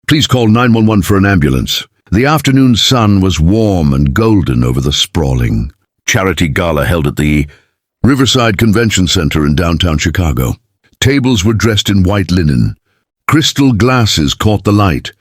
Please call 911 for an ambulance. The afternoon sun was warm and golden over the sprawling charity gala held at the Riverside Convention Center in downtown Chicago. Tables were dressed in white linen. Crystal glasses caught the light,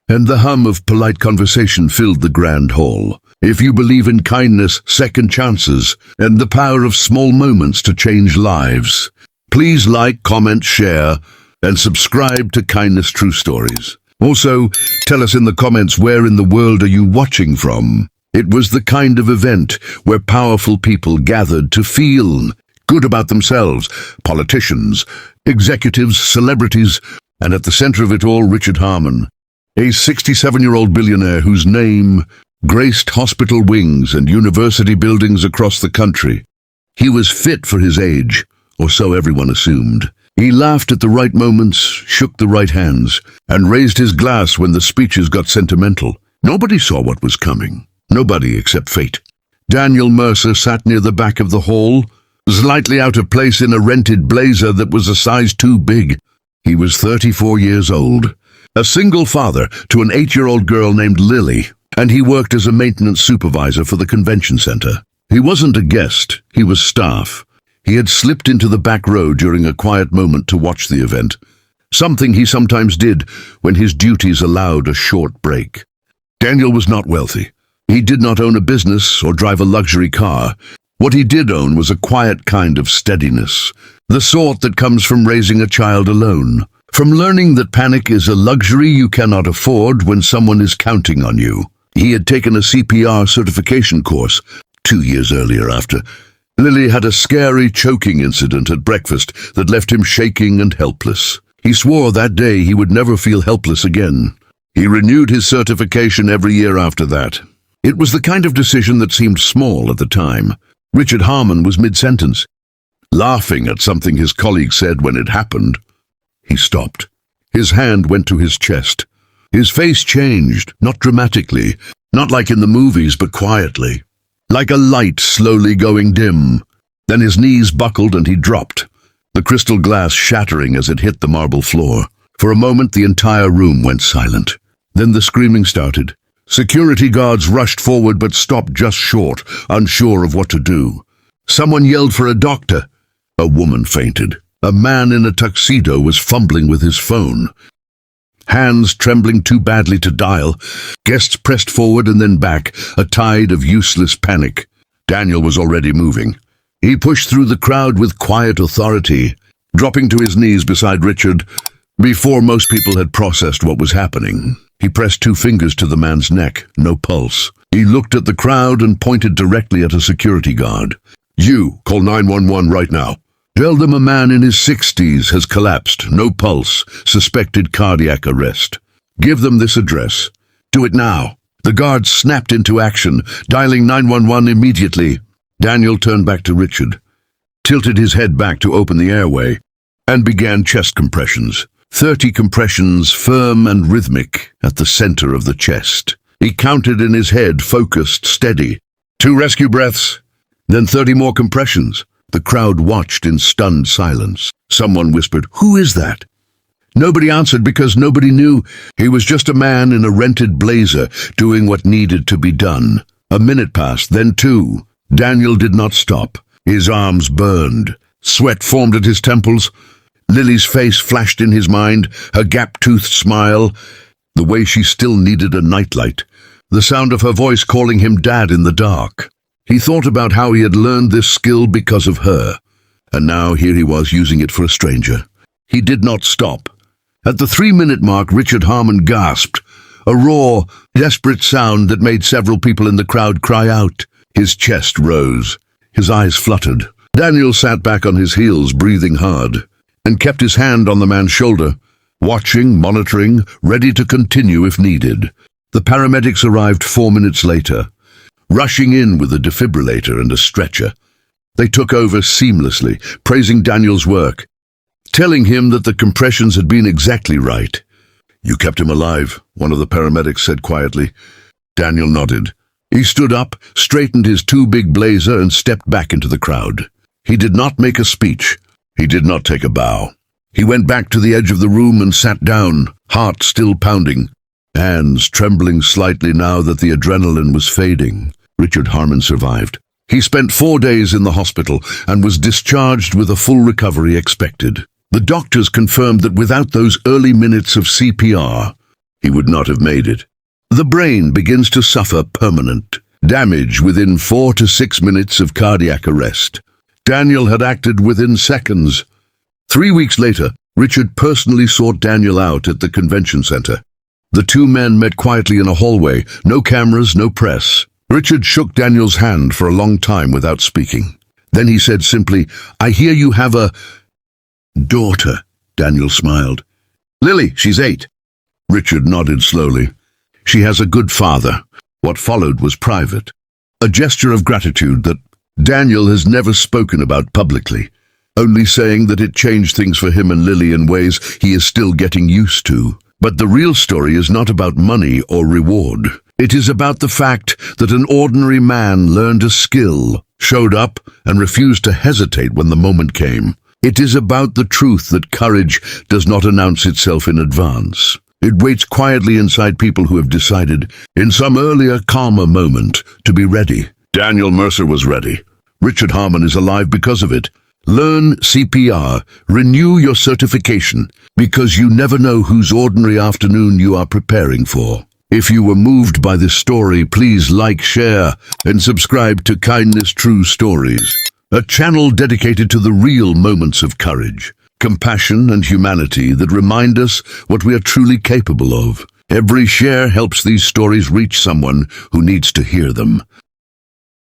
and the hum of polite conversation filled the grand hall. If you believe in kindness, second chances, and the power of small moments to change lives, please like, comment, share, and subscribe to Kindness True Stories. Also, tell us in the comments where in the world are you watching from. It was the kind of event where powerful people gathered to feel good about themselves, politicians, executives, celebrities, and at the center of it all, Richard Harmon, a 67-year-old billionaire whose name graced hospital wings and university buildings across the country. He was fit for his age, or so everyone assumed. He laughed at the right moments, shook the right hands, and raised his glass when the speeches got sentimental. Nobody saw what was coming. Nobody except fate. Daniel Mercer sat near the back of the hall, slightly out of place in a rented blazer that was a size too big. He was 34 years old, a single father to an 8-year-old girl named Lily, and he worked as a maintenance supervisor for the convention center. He wasn't a guest, he was staff. He had slipped into the back row during a quiet moment to watch the event, something he sometimes did when his duties allowed a short break. Daniel was not wealthy. He did not own a business or drive a luxury car. What he did own was a quiet kind of steadiness, the sort that comes from raising a child alone, from learning that panic is a luxury you cannot afford when someone is counting on you. He had taken a CPR certification course 2 years earlier after Lily had a scary choking incident at breakfast that left him shaking and helpless. He swore that day he would never feel helpless again. He renewed his certification every year after that. It was the kind of decision that seemed small at the time. Richard Harmon was mid-sentence, laughing at something his colleague said when it happened. He stopped. His hand went to his chest. His face changed, not dramatically, not like in the movies, but quietly, like a light slowly going dim. Then his knees buckled and he dropped, the crystal glass shattering as it hit the marble floor. For a moment, the entire room went silent. Then the screaming started. Security guards rushed forward but stopped just short, unsure of what to do. Someone yelled for a doctor. A woman fainted. A man in a tuxedo was fumbling with his phone, hands trembling too badly to dial. Guests pressed forward and then back, a tide of useless panic. Daniel was already moving. He pushed through the crowd with quiet authority, dropping to his knees beside Richard before most people had processed what was happening. He pressed 2 fingers to the man's neck, no pulse. He looked at the crowd and pointed directly at a security guard. "You, call 911 right now. Tell them a man in his 60s has collapsed, no pulse, suspected cardiac arrest. Give them this address. Do it now." The guard snapped into action, dialing 911 immediately. Daniel turned back to Richard, tilted his head back to open the airway, and began chest compressions. 30 compressions, firm and rhythmic, at the center of the chest. He counted in his head, focused, steady. 2 rescue breaths, then 30 more compressions. The crowd watched in stunned silence. Someone whispered, "Who is that?" Nobody answered because nobody knew. He was just a man in a rented blazer doing what needed to be done. A minute passed, then 2. Daniel did not stop. His arms burned. Sweat formed at his temples. Lily's face flashed in his mind, her gap-toothed smile, the way she still needed a nightlight, the sound of her voice calling him Dad in the dark. He thought about how he had learned this skill because of her, and now here he was using it for a stranger. He did not stop. At the 3-minute mark, Richard Harmon gasped, a raw, desperate sound that made several people in the crowd cry out. His chest rose. His eyes fluttered. Daniel sat back on his heels, breathing hard, and kept his hand on the man's shoulder, watching, monitoring, ready to continue if needed. The paramedics arrived 4 minutes later, rushing in with a defibrillator and a stretcher. They took over seamlessly, praising Daniel's work, telling him that the compressions had been exactly right. "You kept him alive," one of the paramedics said quietly. Daniel nodded. He stood up, straightened his too big blazer, and stepped back into the crowd. He did not make a speech. He did not take a bow. He went back to the edge of the room and sat down, heart still pounding. hands trembling slightly now that the adrenaline was fading. Richard Harmon survived. He spent 4 days in the hospital and was discharged with a full recovery expected. The doctors confirmed that without those early minutes of CPR, he would not have made it. The brain begins to suffer permanent damage within 4 to 6 minutes of cardiac arrest. Daniel had acted within seconds. 3 weeks later, Richard personally sought Daniel out at the convention center. The two men met quietly in a hallway, no cameras, no press. Richard shook Daniel's hand for a long time without speaking. Then he said simply, "I hear you have a daughter." Daniel smiled. "Lily, she's 8. Richard nodded slowly. "She has a good father." What followed was private. A gesture of gratitude that Daniel has never spoken about publicly, only saying that it changed things for him and Lily in ways he is still getting used to. But the real story is not about money or reward. It is about the fact that an ordinary man learned a skill, showed up, and refused to hesitate when the moment came. It is about the truth that courage does not announce itself in advance. It waits quietly inside people who have decided, in some earlier, calmer moment, to be ready. Daniel Mercer was ready. Richard Harmon is alive because of it. Learn CPR, renew your certification, because you never know whose ordinary afternoon you are preparing for. If you were moved by this story, please like, share, and subscribe to Kindness True Stories, a channel dedicated to the real moments of courage, compassion, and humanity that remind us what we are truly capable of. Every share helps these stories reach someone who needs to hear them.